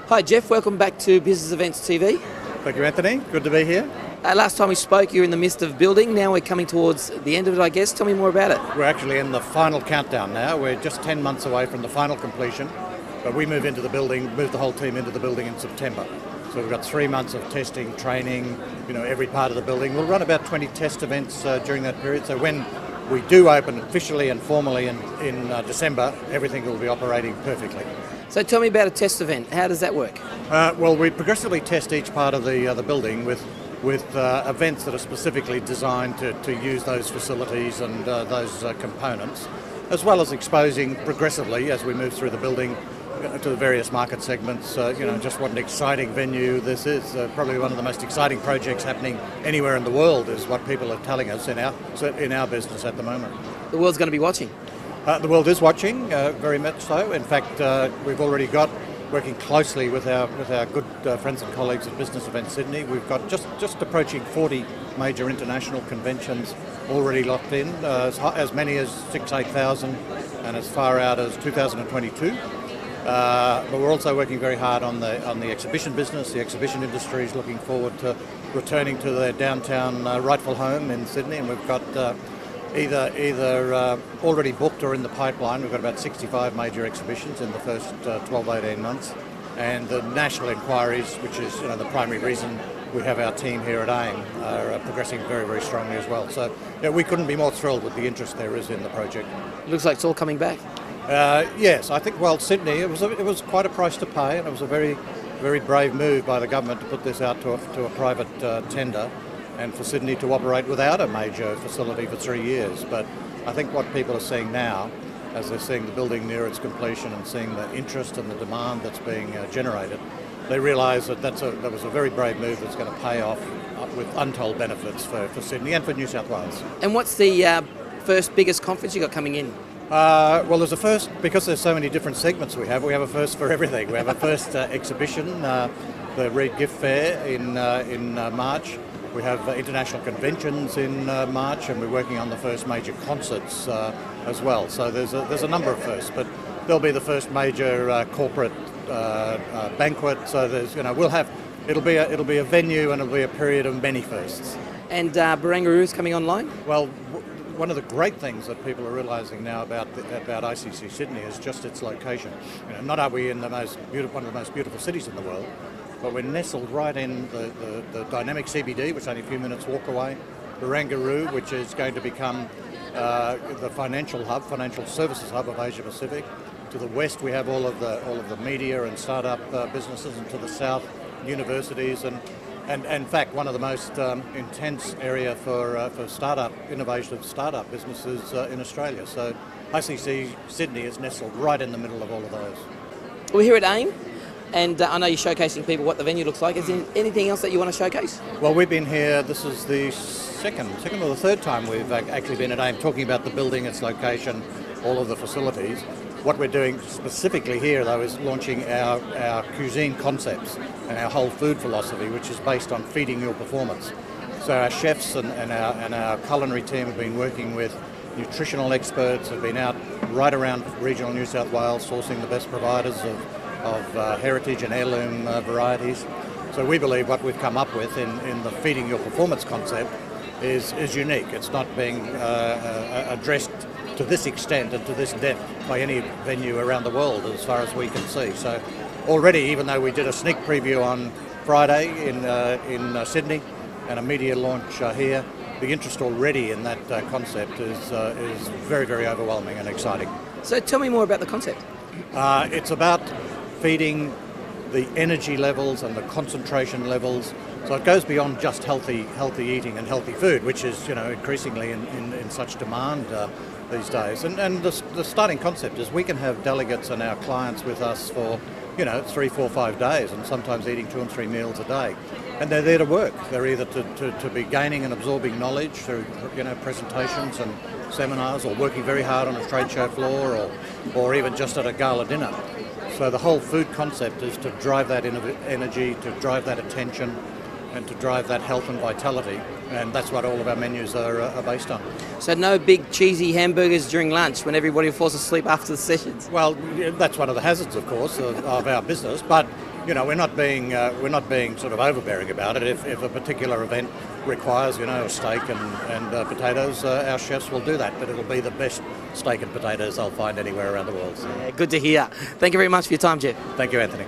Hi Geoff, welcome back to Business Events TV. Thank you, Anthony. Good to be here. Last time we spoke, you were in the midst of building. Now we're coming towards the end of it, I guess. Tell me more about it. We're actually in the final countdown now. We're just 10 months away from the final completion, but we move into the building, move the whole team into the building in September. So we've got 3 months of testing, training, every part of the building. We'll run about 20 test events during that period. So when we do open officially and formally in December, everything will be operating perfectly. So tell me about a test event. How does that work? Well, we progressively test each part of the building with events that are specifically designed to use those facilities and those components, as well as exposing progressively as we move through the building to the various market segments. Just what an exciting venue this is. Probably one of the most exciting projects happening anywhere in the world is what people are telling us in our business at the moment. The world's going to be watching. The world is watching, very much so. In fact, we've already got, working closely with our good friends and colleagues at Business Events Sydney, we've got just approaching 40 major international conventions already locked in, as many as 8,000 and as far out as 2022. But we're also working very hard on the exhibition business. The exhibition industry is looking forward to returning to their downtown rightful home in Sydney, and we've got either already booked or in the pipeline. We've got about 65 major exhibitions in the first 12-18 months, and the national inquiries, which is the primary reason we have our team here at AIM, are progressing very, very strongly as well. So we couldn't be more thrilled with the interest there is in the project. It looks like it's all coming back. Yes, I think Sydney, it was quite a price to pay, and it was a very, very brave move by the government to put this out to a private tender, and for Sydney to operate without a major facility for 3 years. But I think what people are seeing now, as they're seeing the building near its completion and seeing the interest and the demand that's being generated, they realise that that was a very brave move that's going to pay off with untold benefits for Sydney and for New South Wales. And what's the first biggest conference you got coming in? Well, there's a first, because there's so many different segments we have a first for everything. We have a first exhibition, the Reed Gift Fair in March. We have international conventions in March, and we're working on the first major concerts as well. So there's a number of firsts, but there'll be the first major corporate banquet. So it'll be a venue, and it'll be a period of many firsts. And Barangaroo is coming online? Well, one of the great things that people are realising now about ICC Sydney is just its location. Not are we in one of the most beautiful cities in the world, but we're nestled right in the dynamic CBD, which is only a few minutes walk away. Barangaroo, which is going to become the financial services hub of Asia Pacific. To the west, we have all of the media and startup businesses, and to the south, universities and in fact, one of the most intense area for innovative startup businesses in Australia. So ICC Sydney is nestled right in the middle of all of those. We're here at AIM, and I know you're showcasing people what the venue looks like. Is there anything else that you want to showcase? Well, we've been here, this is the second or the third time we've actually been at AIM, talking about the building, its location, all of the facilities. What we're doing specifically here, though, is launching our cuisine concepts and our whole food philosophy, which is based on feeding your performance. So our chefs and our culinary team have been working with nutritional experts, have been out right around regional New South Wales, sourcing the best providers of heritage and heirloom varieties. So we believe what we've come up with in the feeding your performance concept is unique. It's not being addressed to this extent and to this depth by any venue around the world as far as we can see. So already, even though we did a sneak preview on Friday in Sydney and a media launch here, the interest already in that concept is very, very overwhelming and exciting. So tell me more about the concept. It's about feeding the energy levels and the concentration levels. So it goes beyond just healthy eating and healthy food, which is increasingly in such demand these days. And the starting concept is we can have delegates and our clients with us for 3, 4, 5 days, and sometimes eating 2 and 3 meals a day. And they're there to work. They're either to be gaining and absorbing knowledge through presentations and seminars, or working very hard on a trade show floor, or even just at a gala dinner. So the whole food concept is to drive that energy, to drive that attention, and to drive that health and vitality, and that's what all of our menus are based on. So no big cheesy hamburgers during lunch when everybody falls asleep after the sessions? Well, that's one of the hazards, of course, of our business, but we're not being sort of overbearing about it. If a particular event requires, a steak and potatoes, our chefs will do that. But it'll be the best steak and potatoes they'll find anywhere around the world. So. Yeah, good to hear. Thank you very much for your time, Geoff. Thank you, Anthony.